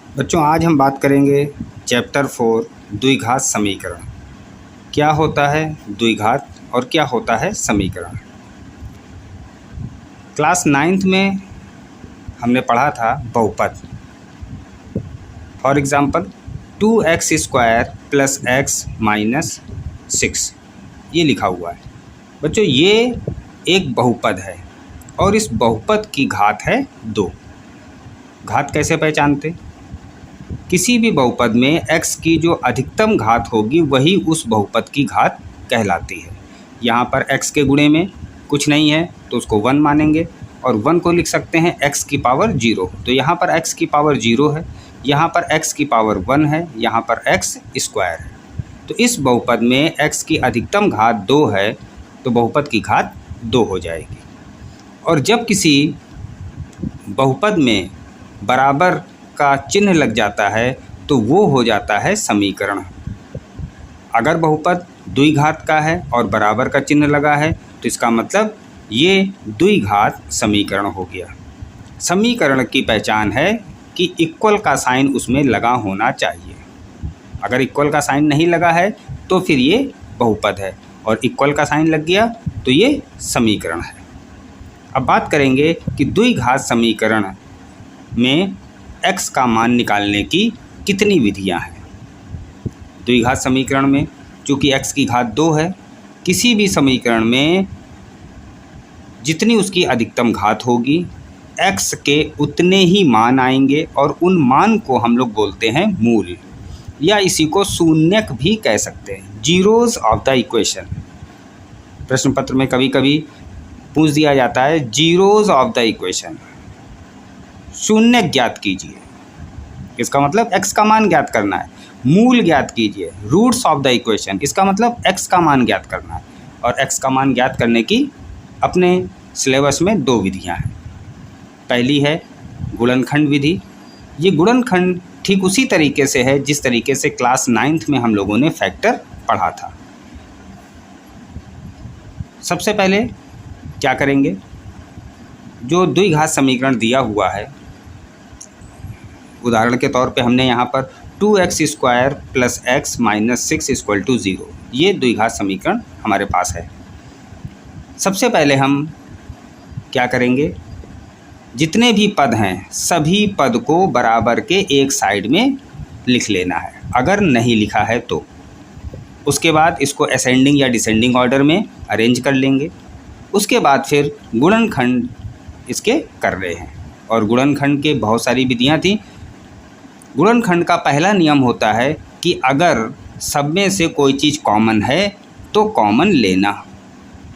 बच्चों, आज हम बात करेंगे चैप्टर 4 द्विघात समीकरण। क्या होता है द्विघात और क्या होता है समीकरण। क्लास 9th में हमने पढ़ा था बहुपद। फॉर एग्ज़ाम्पल 2x² + x - 6 ये लिखा हुआ है। बच्चों, ये एक बहुपद है और इस बहुपद की घात है 2। घात कैसे पहचानते? किसी भी बहुपद में x की जो अधिकतम घात होगी वही उस बहुपद की घात कहलाती है। यहाँ पर x के गुणे में कुछ नहीं है तो उसको 1 मानेंगे और 1 को लिख सकते हैं x की पावर 0। तो यहाँ पर x की पावर 0 है, यहाँ पर x की पावर 1 है, यहाँ पर x² है। तो इस बहुपद में x की अधिकतम घात 2 है तो बहुपद की घात 2 हो जाएगी। और जब किसी बहुपद में बराबर का चिन्ह लग जाता है तो वो हो जाता है समीकरण। अगर बहुपद द्विघात का है और बराबर का चिन्ह लगा है तो इसका मतलब ये द्विघात समीकरण हो गया। समीकरण की पहचान है कि इक्वल का साइन उसमें लगा होना चाहिए। अगर इक्वल का साइन नहीं लगा है तो फिर ये बहुपद है, और इक्वल का साइन लग गया तो ये समीकरण है। अब बात करेंगे कि द्विघात समीकरण में x का मान निकालने की कितनी विधियां हैं। द्विघात समीकरण में चूँकि x की घात 2 है, किसी भी समीकरण में जितनी उसकी अधिकतम घात होगी x के उतने ही मान आएंगे और उन मान को हम लोग बोलते हैं मूल, या इसी को शून्यक भी कह सकते हैं, जीरोज ऑफ द इक्वेशन। प्रश्न पत्र में कभी कभी पूछ दिया जाता है जीरोज ऑफ द इक्वेशन, शून्य ज्ञात कीजिए। इसका मतलब x का मान ज्ञात करना है। मूल ज्ञात कीजिए, रूट्स ऑफ द इक्वेशन, इसका मतलब x का मान ज्ञात करना है। और x का मान ज्ञात करने की अपने सिलेबस में 2 विधियां हैं। पहली है गुणनखंड विधि। ये गुणनखंड ठीक उसी तरीके से है जिस तरीके से क्लास 9th में हम लोगों ने फैक्टर पढ़ा था। सबसे पहले क्या करेंगे, जो द्विघात समीकरण दिया हुआ है, उदाहरण के तौर पे हमने यहाँ पर 2x² + x - 6 = 0, ये द्विघात समीकरण हमारे पास है। सबसे पहले हम क्या करेंगे, जितने भी पद हैं सभी पद को बराबर के एक साइड में लिख लेना है, अगर नहीं लिखा है तो। उसके बाद इसको असेंडिंग या डिसेंडिंग ऑर्डर में अरेंज कर लेंगे। उसके बाद फिर गुणनखंड इसके कर रहे हैं, और गुणनखंड के बहुत सारी विधियां थी। गुणनखंड का पहला नियम होता है कि अगर सब में से कोई चीज़ कॉमन है तो कॉमन लेना।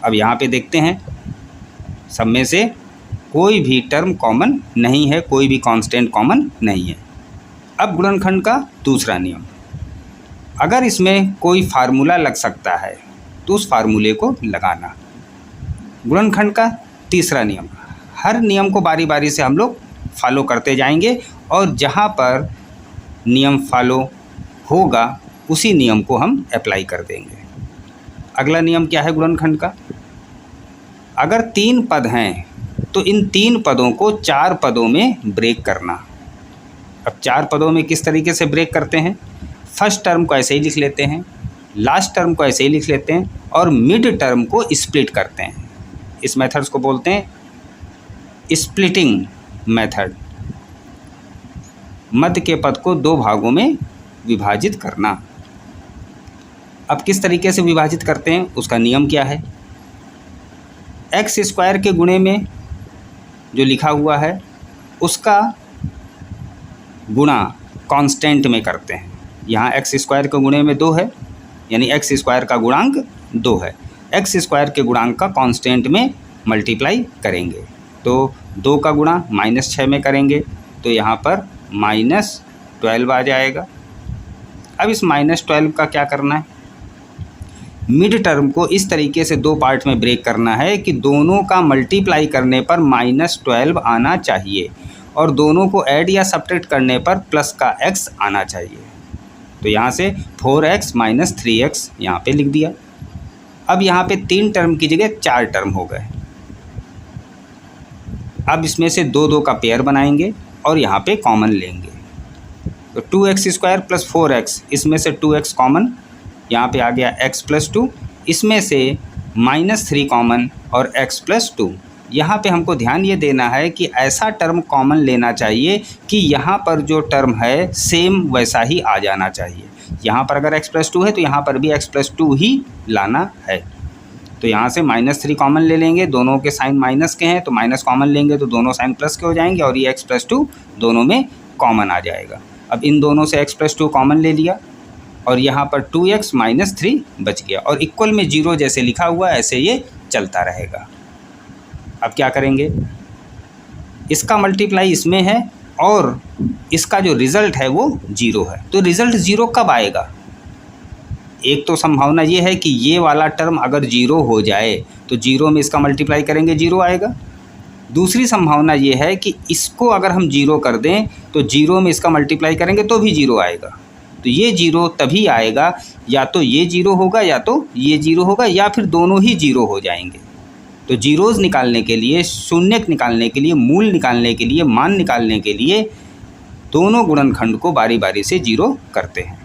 अब यहाँ पे देखते हैं, सब में से कोई भी टर्म कॉमन नहीं है, कोई भी कांस्टेंट कॉमन नहीं है। अब गुणनखंड का दूसरा नियम, अगर इसमें कोई फार्मूला लग सकता है तो उस फार्मूले को लगाना। गुणनखंड का तीसरा नियम, हर नियम को बारी बारी से हम लोग फॉलो करते जाएंगे और जहाँ पर नियम फॉलो होगा उसी नियम को हम अप्लाई कर देंगे। अगला नियम क्या है गुणनखंड का, अगर 3 पद हैं तो इन 3 पदों को 4 पदों में ब्रेक करना। अब 4 पदों में किस तरीके से ब्रेक करते हैं, फर्स्ट टर्म को ऐसे ही लिख लेते हैं, लास्ट टर्म को ऐसे ही लिख लेते हैं और मिड टर्म को स्प्लिट करते हैं। इस मेथड्स को बोलते हैं स्प्लिटिंग मेथड। मध्य के पद को 2 भागों में विभाजित करना। अब किस तरीके से विभाजित करते हैं, उसका नियम क्या है, x² के गुणे में जो लिखा हुआ है उसका गुणा कांस्टेंट में करते हैं। यहाँ x² के गुणे में 2 है, यानी x² का गुणांक 2 है, x² के गुणांक का कांस्टेंट में मल्टीप्लाई करेंगे तो 2 का गुणा -6 में करेंगे तो यहाँ पर -12 आ जाएगा। अब इस -12 का क्या करना है, मिड टर्म को इस तरीके से 2 पार्ट में ब्रेक करना है कि दोनों का मल्टीप्लाई करने पर -12 आना चाहिए और दोनों को ऐड या सब्ट्रैक्ट करने पर प्लस का x आना चाहिए। तो यहाँ से 4x - 3x यहाँ पे लिख दिया। अब यहाँ पे 3 टर्म की जगह 4 टर्म हो गए। अब इसमें से 2 का पेयर बनाएंगे और यहाँ पे कॉमन लेंगे। तो 2x² प्लस 4x, इसमें से 2x कॉमन, यहाँ पे आ गया x प्लस 2, इसमें से -3 कॉमन और x प्लस 2। यहाँ पे हमको ध्यान ये देना है कि ऐसा टर्म कॉमन लेना चाहिए कि यहाँ पर जो टर्म है सेम वैसा ही आ जाना चाहिए। यहाँ पर अगर x प्लस 2 है तो यहाँ पर भी x प्लस 2 ही लाना है। तो यहाँ से -3 कॉमन ले लेंगे, दोनों के साइन माइनस के हैं तो माइनस कॉमन लेंगे तो दोनों साइन प्लस के हो जाएंगे और ये x प्लस 2 दोनों में कॉमन आ जाएगा। अब इन दोनों से x प्लस 2 कॉमन ले लिया और यहाँ पर 2x -3 बच गया और इक्वल में 0 जैसे लिखा हुआ है ऐसे ये चलता रहेगा। अब क्या करेंगे, इसका मल्टीप्लाई इसमें है और इसका जो रिज़ल्ट है वो 0 है। तो रिज़ल्ट 0 कब आएगा? एक तो संभावना ये है कि ये वाला टर्म अगर 0 हो जाए तो 0 में इसका मल्टीप्लाई करेंगे 0 आएगा। दूसरी संभावना ये है कि इसको अगर हम 0 कर दें तो 0 में इसका मल्टीप्लाई करेंगे तो भी 0 आएगा। तो ये 0 तभी आएगा या तो ये 0 होगा या तो ये 0 होगा या फिर दोनों ही 0 हो जाएंगे। तो जीरोज़ निकालने के लिए, शून्यक निकालने के लिए, मूल निकालने के लिए, मान निकालने के लिए दोनों गुणनखंड को बारी बारी से 0 करते हैं।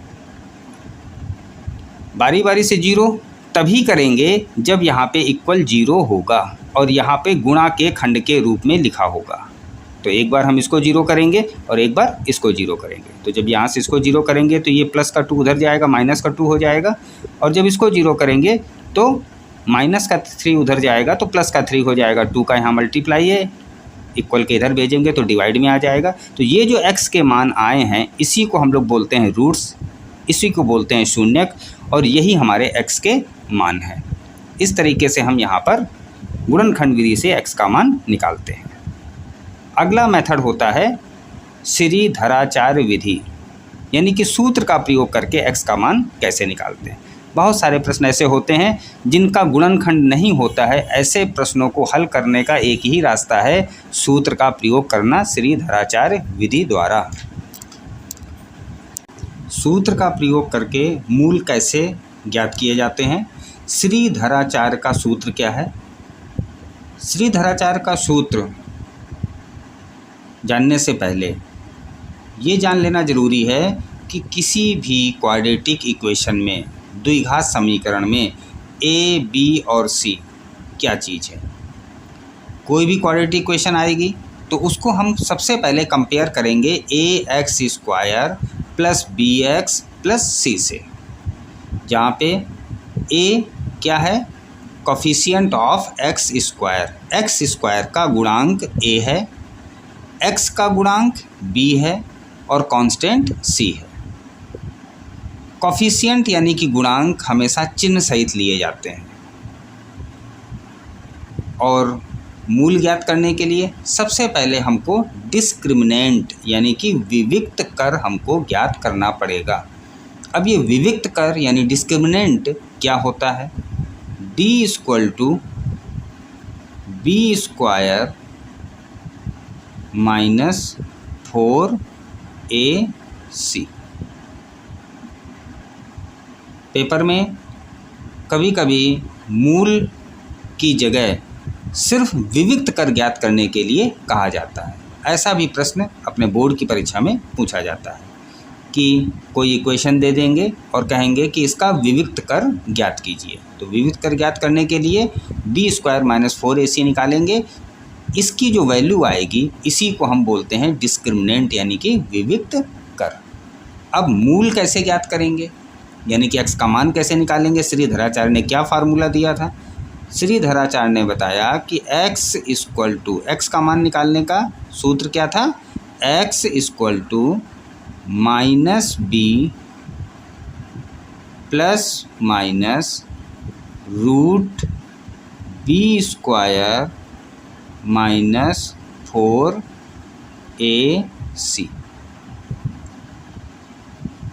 बारी बारी से 0 तभी करेंगे जब यहाँ पे इक्वल 0 होगा और यहाँ पे गुणा के खंड के रूप में लिखा होगा। तो एक बार हम इसको 0 करेंगे और एक बार इसको 0 करेंगे। तो जब यहाँ से इसको 0 करेंगे तो ये प्लस का 2 उधर जाएगा, माइनस का 2 हो जाएगा और जब इसको 0 करेंगे तो माइनस का 3 उधर जाएगा तो प्लस का 3 हो जाएगा। 2 का यहाँ मल्टीप्लाई है, इक्वल के इधर भेजेंगे तो डिवाइड में आ जाएगा। तो ये जो x के मान आए हैं इसी को हम लोग बोलते हैं रूट्स, इसी को बोलते हैं शून्यक और यही हमारे x के मान हैं। इस तरीके से हम यहाँ पर गुणनखंड विधि से x का मान निकालते हैं। अगला मेथड होता है श्रीधराचार्य विधि, यानी कि सूत्र का प्रयोग करके x का मान कैसे निकालते हैं। बहुत सारे प्रश्न ऐसे होते हैं जिनका गुणनखंड नहीं होता है, ऐसे प्रश्नों को हल करने का एक ही रास्ता है, सूत्र का प्रयोग करना श्रीधराचार्य विधि द्वारा। सूत्र का प्रयोग करके मूल कैसे ज्ञात किए जाते हैं? श्रीधराचार्य का सूत्र क्या है? श्रीधराचार्य का सूत्र जानने से पहले ये जान लेना ज़रूरी है कि किसी भी क्वाड्रेटिक इक्वेशन में, द्विघात समीकरण में a, b और c क्या चीज़ है। कोई भी क्वाड्रेटिक इक्वेशन आएगी तो उसको हम सबसे पहले कंपेयर करेंगे ax² plus bx plus c से, जहाँ पे a क्या है? कोफिशिएंट ऑफ x², x² का गुणांक a है, x का गुणांक b है और कांस्टेंट c है। कोफिशिएंट यानी कि गुणांक हमेशा चिन्ह सहित लिए जाते हैं और मूल ज्ञात करने के लिए सबसे पहले हमको डिस्क्रिमिनेंट यानी कि विविक्त कर हमको ज्ञात करना पड़ेगा। अब ये विविक्त कर यानी डिस्क्रिमिनेंट क्या होता है? d = b² minus 4ac। Paper में कभी कभी मूल की जगह सिर्फ विविक्त कर ज्ञात करने के लिए कहा जाता है। ऐसा भी प्रश्न अपने बोर्ड की परीक्षा में पूछा जाता है कि कोई इक्वेशन दे देंगे और कहेंगे कि इसका विविक्त कर ज्ञात कीजिए। तो विविक्त कर ज्ञात करने के लिए d² माइनस 4ac निकालेंगे। इसकी जो वैल्यू आएगी इसी को हम बोलते हैं डिस्क्रिमिनेंट यानी कि विविक्त कर। अब मूल कैसे ज्ञात करेंगे, यानी कि x का मान कैसे निकालेंगे? श्रीधराचार्य ने क्या फार्मूला दिया था? श्रीधराचार्य ने बताया कि x का मान निकालने का सूत्र क्या था? x = -b plus minus root b² minus 4ac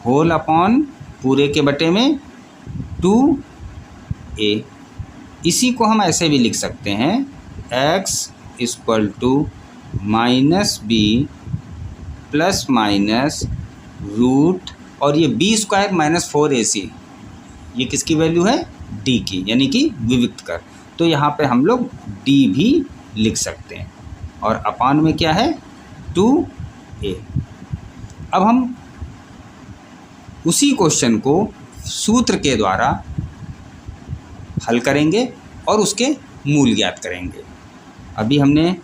whole upon पूरे के बटे में 2a। इसी को हम ऐसे भी लिख सकते हैं x = -b plus minus root और ये b² माइनस 4ac, ये किसकी वैल्यू है? d की, यानी कि विविक्त कर। तो यहाँ पे हम लोग d भी लिख सकते हैं और अपान में क्या है? 2a। अब हम उसी क्वेश्चन को सूत्र के द्वारा हल करेंगे और उसके मूल ज्ञात करेंगे। अभी हमने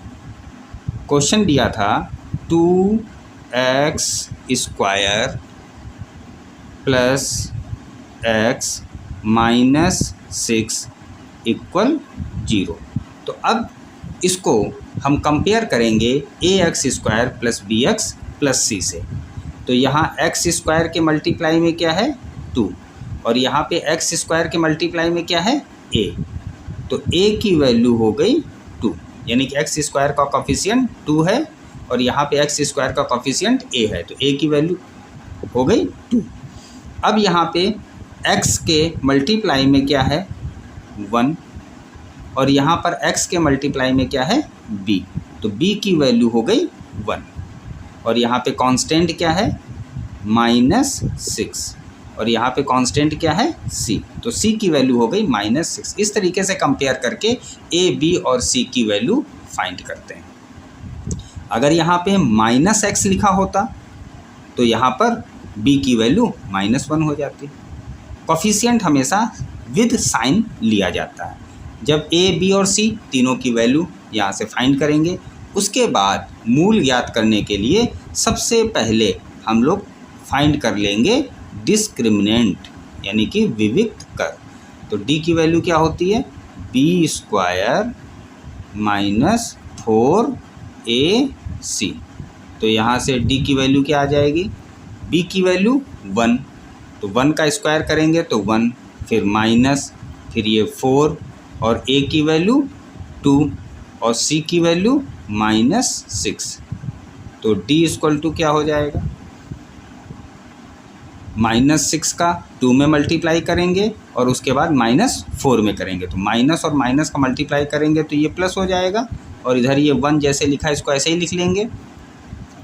क्वेश्चन दिया था 2x square plus x minus 6 equal 0। तो अब इसको हम कंपेयर करेंगे ax square plus bx plus c से। तो यहाँ x स्क्वायर के मल्टीप्लाई में क्या है 2 और यहाँ पे x स्क्वायर के मल्टीप्लाई में क्या है a। तो a की वैल्यू हो गई 2, यानी कि x स्क्वायर का कोफिशिएंट 2 है और यहाँ पे x स्क्वायर का कोफिशिएंट a है, तो a की वैल्यू हो गई 2। अब यहाँ पे x के मल्टीप्लाई में क्या है 1 और यहाँ पर x के मल्टीप्लाई में क्या है b, तो b की वैल्यू हो गई 1 और यहाँ पे कांस्टेंट क्या है -6 और यहाँ पे कांस्टेंट क्या है c, तो c की वैल्यू हो गई -6। इस तरीके से कंपेयर करके a, b और c की वैल्यू फाइंड करते हैं। अगर यहाँ पे -x लिखा होता तो यहाँ पर b की वैल्यू -1 हो जाती। कोफिशिएंट हमेशा विद साइन लिया जाता है। जब a, b और c तीनों की वैल्यू यहाँ से फाइंड करेंगे, उसके बाद मूल ज्ञात करने के लिए सबसे पहले हम लोग फाइंड कर लेंगे डिस्क्रिमिनेंट, यानी कि विविक्त कर। तो d की वैल्यू क्या होती है b स्क्वायर माइनस 4ac। तो यहाँ से d की वैल्यू क्या आ जाएगी, b की वैल्यू 1, तो 1 का स्क्वायर करेंगे तो 1, फिर माइनस, फिर ये 4 और a की वैल्यू 2 और c की वैल्यू -6। तो d इक्वल टू क्या हो जाएगा, -6 का 2 में मल्टीप्लाई करेंगे और उसके बाद -4 में करेंगे, तो माइनस और माइनस का मल्टीप्लाई करेंगे तो ये प्लस हो जाएगा और इधर ये 1 जैसे लिखा है इसको ऐसे ही लिख लेंगे।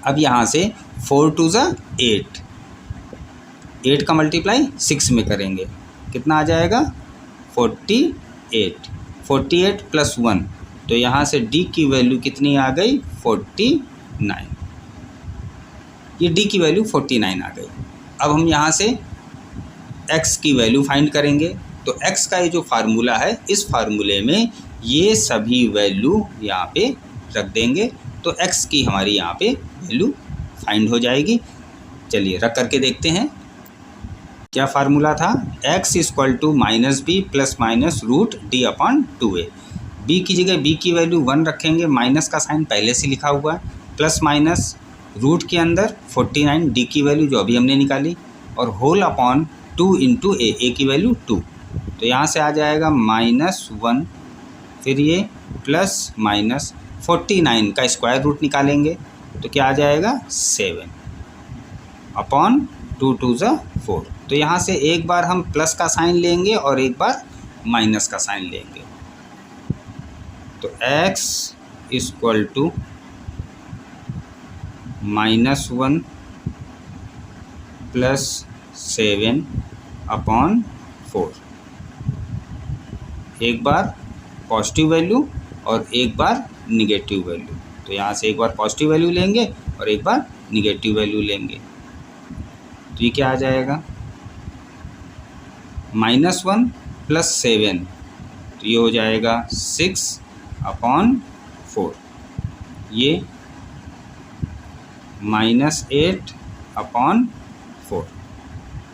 अब यहाँ से 4 2 ज़ा 8, 8 का मल्टीप्लाई 6 में करेंगे, कितना आ जाएगा 48, 48 प्लस 1, तो यहाँ से d की वैल्यू कितनी आ गई 49, ये d की वैल्यू 49 आ गई। अब हम यहाँ से x की वैल्यू फाइंड करेंगे, तो x का ये जो फार्मूला है इस फार्मूले में ये सभी वैल्यू यहाँ पे रख देंगे, तो x की हमारी यहाँ पे वैल्यू फाइंड हो जाएगी। चलिए रख करके देखते हैं क्या फार्मूला था, x equal to -b plus minus √d/2a। b की जगह b की वैल्यू 1 रखेंगे, माइनस का साइन पहले से लिखा हुआ है, प्लस माइनस रूट के अंदर 49 d की वैल्यू जो अभी हमने निकाली और होल अपॉन 2 इंटू a की वैल्यू 2, तो यहाँ से आ जाएगा -1, फिर ये प्लस माइनस 49 का स्क्वायर रूट निकालेंगे तो क्या आ जाएगा 7 अपॉन 2 2 ज़ा 4। तो यहाँ से एक बार हम प्लस का साइन लेंगे और एक बार माइनस का साइन लेंगे, तो x equal to -1 plus 7 upon 4, एक बार पॉजिटिव वैल्यू और एक बार निगेटिव वैल्यू, तो यहाँ से एक बार पॉजिटिव वैल्यू लेंगे और एक बार निगेटिव वैल्यू लेंगे, तो ये क्या आ जाएगा -1 प्लस 7, तो ये हो जाएगा 6 अपॉन 4, ये -8 अपॉन 4।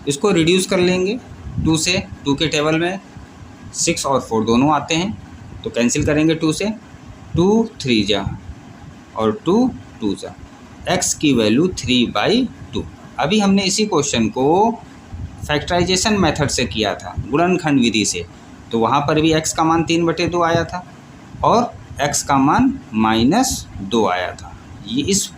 इसको रिड्यूस कर लेंगे 2 से, 2 के टेबल में 6 और 4 दोनों आते हैं, तो कैंसिल करेंगे 2 से, 2 3 जा और 2 2 जा, x की वैल्यू 3/2। अभी हमने इसी क्वेश्चन को फैक्टराइजेशन मेथड से किया था, गुणनखंड विधि से, तो वहाँ पर भी x का मान 3/2 आया था और x का मान -2 आया था। ये इस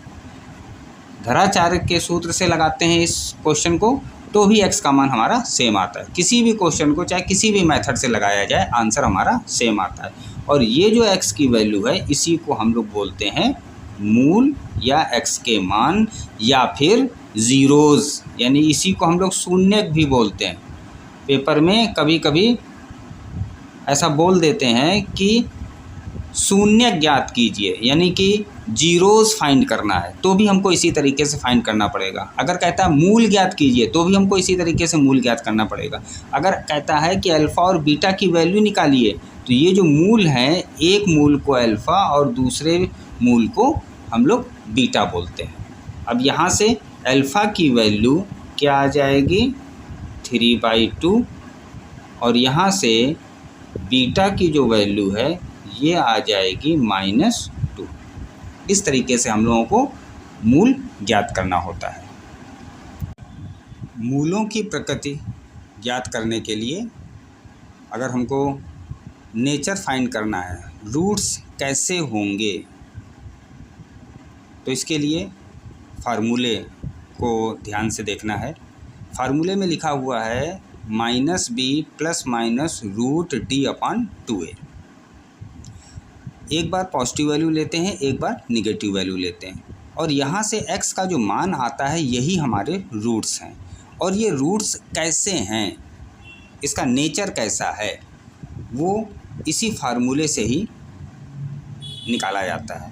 धराचार्य के सूत्र से लगाते हैं इस क्वेश्चन को, तो भी x का मान हमारा सेम आता है। किसी भी क्वेश्चन को चाहे किसी भी मेथड से लगाया जाए आंसर हमारा सेम आता है। और ये जो x की वैल्यू है इसी को हम लोग बोलते हैं मूल या x के मान या फिर ज़ीरोज़, यानी इसी को हम लोग शून्य भी बोलते हैं। पेपर में कभी कभी ऐसा बोल देते हैं कि शून्य ज्ञात कीजिए, यानी कि जीरोज़ फाइंड करना है तो भी हमको इसी तरीके से फाइंड करना पड़ेगा। अगर कहता है मूल ज्ञात कीजिए तो भी हमको इसी तरीके से मूल ज्ञात करना पड़ेगा। अगर कहता है कि अल्फ़ा और बीटा की वैल्यू निकालिए तो ये जो मूल हैं, एक मूल को अल्फ़ा और दूसरे मूल को हम लोग बीटा बोलते हैं। अब यहाँ से अल्फ़ा की वैल्यू क्या आ जाएगी 3/2 और यहाँ से बीटा की जो वैल्यू है ये आ जाएगी -2। इस तरीके से हम लोगों को मूल ज्ञात करना होता है। मूलों की प्रकृति ज्ञात करने के लिए अगर हमको नेचर फाइंड करना है, रूट्स कैसे होंगे, तो इसके लिए फार्मूले को ध्यान से देखना है। फार्मूले में लिखा हुआ है -b ± √d/2a। एक बार पॉजिटिव वैल्यू लेते हैं, एक बार निगेटिव वैल्यू लेते हैं और यहाँ से x का जो मान आता है यही हमारे रूट्स हैं। और ये रूट्स कैसे हैं, इसका नेचर कैसा है, वो इसी फार्मूले से ही निकाला जाता है।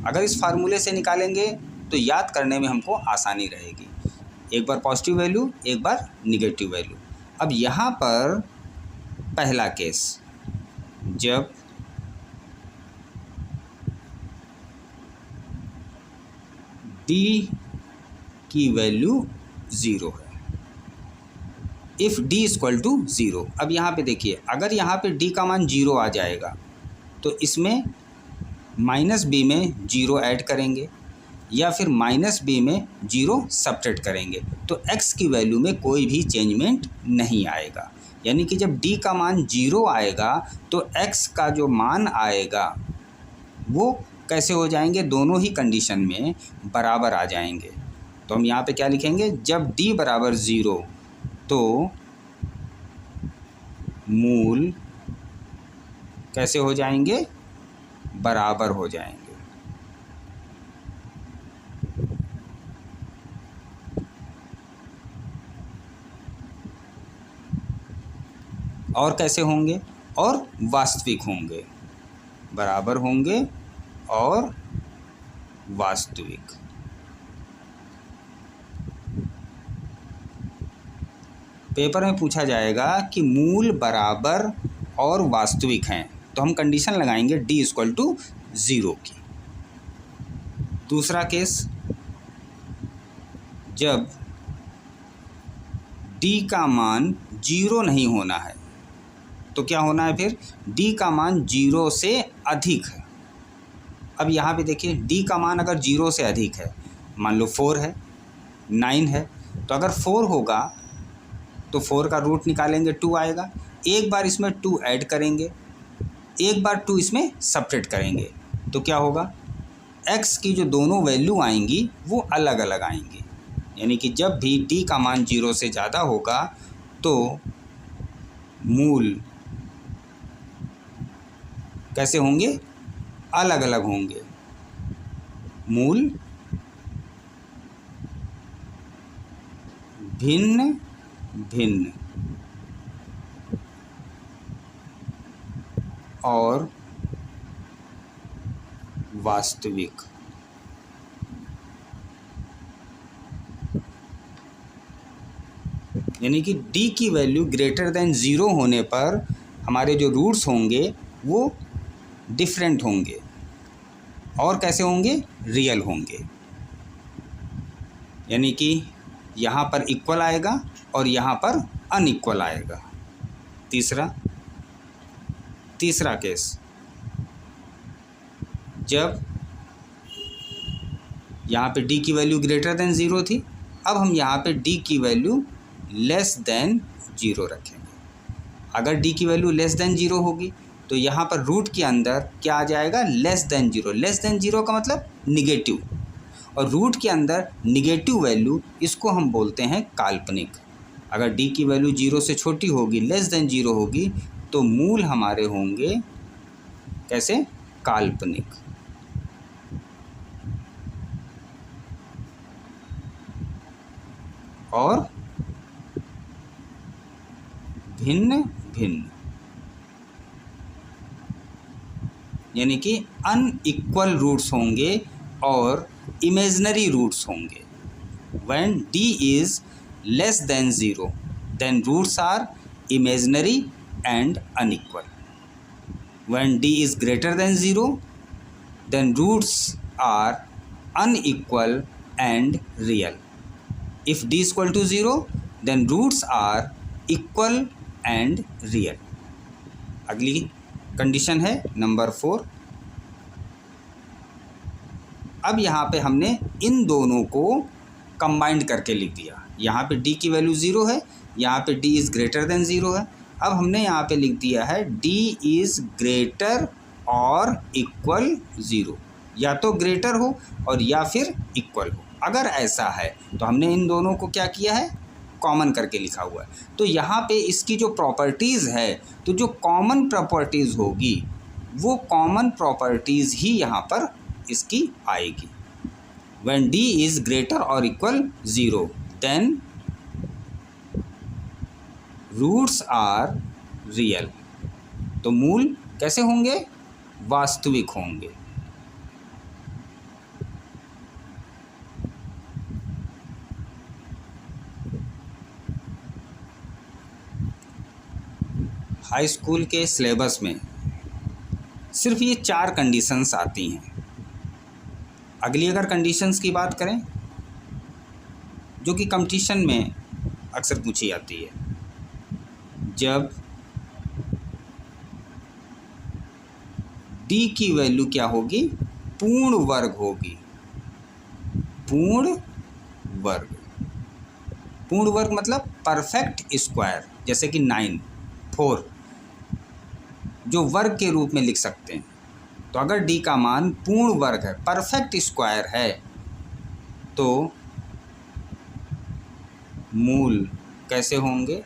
अगर इस फार्मूले से निकालेंगे तो याद करने में हमको आसानी रहेगी। एक बार पॉजिटिव वैल्यू, एक बार निगेटिव वैल्यू। अब यहाँ पर पहला केस, जब d की वैल्यू 0 है, इफ़ d = 0। अब यहाँ पे देखिए, अगर यहाँ पे d का मान 0 आ जाएगा तो इसमें -b में 0 ऐड करेंगे या फिर -b में 0 सब्ट्रैक्ट करेंगे तो x की वैल्यू में कोई भी चेंजमेंट नहीं आएगा। यानी कि जब d का मान 0 आएगा तो x का जो मान आएगा वो कैसे हो जाएंगे, दोनों ही कंडीशन में बराबर आ जाएंगे। तो हम यहाँ पे क्या लिखेंगे, जब d = 0 तो मूल कैसे हो जाएंगे, बराबर हो जाएंगे। और कैसे होंगे, और वास्तविक होंगे, बराबर होंगे और वास्तविक। पेपर में पूछा जाएगा कि मूल बराबर और वास्तविक हैं तो हम कंडीशन लगाएंगे d = 0 की। दूसरा केस, जब d का मान 0 नहीं होना है तो क्या होना है, फिर d का मान 0 से अधिक है। अब यहाँ पे देखिए, d का मान अगर 0 से अधिक है, मान लो 4 है, 9 है, तो अगर 4 होगा तो 4 का रूट निकालेंगे 2 आएगा। एक बार इसमें 2 ऐड करेंगे, एक बार 2 इसमें सब्ट्रैक्ट करेंगे तो क्या होगा, x की जो दोनों वैल्यू आएंगी वो अलग अलग आएंगी। यानी कि जब भी d का मान 0 से ज़्यादा होगा तो मूल कैसे होंगे, अलग अलग होंगे। मूल भिन्न भिन्न और वास्तविक। यानी कि d की वैल्यू >0 होने पर हमारे जो रूट्स होंगे वो डिफरेंट होंगे और कैसे होंगे, रियल होंगे। यानी कि यहाँ पर इक्वल आएगा और यहाँ पर अनइक्वल आएगा। तीसरा केस, जब यहाँ पे d की वैल्यू >0 थी, अब हम यहाँ पे d की वैल्यू <0 रखेंगे। अगर d की वैल्यू <0 होगी तो यहाँ पर रूट के अंदर क्या आ जाएगा, <0। <0 का मतलब निगेटिव, और रूट के अंदर निगेटिव वैल्यू, इसको हम बोलते हैं काल्पनिक। अगर d की वैल्यू 0 से छोटी होगी, <0 होगी, तो मूल हमारे होंगे कैसे, काल्पनिक। और भिन्न भिन्न। यानी कि अनइक्वल रूट्स होंगे और इमेजनरी रूट्स होंगे। When d is less than 0 then roots are imaginary and unequal. When d is greater than 0 then roots are unequal and real. If d is equal to 0 then roots are equal and real. अगली condition है number 4। अब यहाँ पे हमने इन दोनों को combined करके लिख दिया। यहाँ पे d की वैल्यू 0 है, यहाँ पे d इज़ ग्रेटर देन 0 है। अब हमने यहाँ पे लिख दिया है d इज़ ग्रेटर और इक्वल 0, या तो ग्रेटर हो और या फिर इक्वल हो। अगर ऐसा है तो हमने इन दोनों को क्या किया है, कॉमन करके लिखा हुआ है। तो यहाँ पे इसकी जो प्रॉपर्टीज़ है, तो जो कॉमन प्रॉपर्टीज़ होगी वो कॉमन प्रॉपर्टीज़ ही यहाँ पर इसकी आएगी। When d is greater or equal 0 then roots are real. तो मूल कैसे होंगे, वास्तविक होंगे। हाई स्कूल के सिलेबस में सिर्फ ये 4 कंडीशंस आती हैं। अगली अगर कंडीशंस की बात करें जो कि कंपटीशन में अक्सर पूछी जाती है, जब d की वैल्यू क्या होगी, पूर्ण वर्ग होगी। पूर्ण वर्ग, पूर्ण वर्ग मतलब परफेक्ट स्क्वायर, जैसे कि 9, 4 जो वर्ग के रूप में लिख सकते हैं। तो अगर d का मान पूर्ण वर्ग है, परफेक्ट स्क्वायर है, तो मूल कैसे होंगे,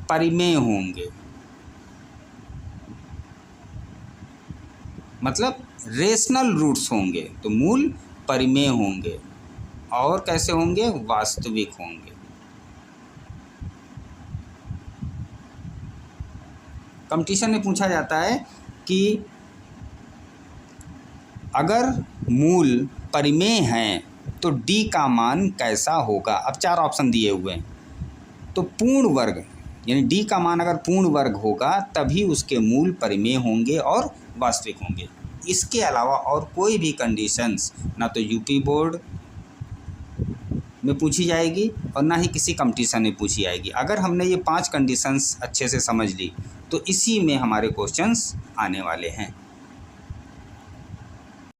परिमेय होंगे। मतलब रेशनल रूट्स होंगे, तो मूल परिमेय होंगे। और कैसे होंगे, वास्तविक होंगे। कंपटीशन में पूछा जाता है कि अगर मूल परिमेय हैं तो d का मान कैसा होगा। अब 4 ऑप्शन दिए हुए हैं। तो पूर्ण वर्ग यानी d का मान अगर पूर्ण वर्ग होगा तभी उसके मूल परिमेय होंगे और वास्तविक होंगे। इसके अलावा और कोई भी कंडीशंस ना तो यूपी बोर्ड में पूछी जाएगी और ना ही किसी कंपटीशन में पूछी जाएगी। अगर हमने ये 5 कंडीशंस अच्छे से समझ ली तो इसी में हमारे क्वेश्चंस आने वाले हैं।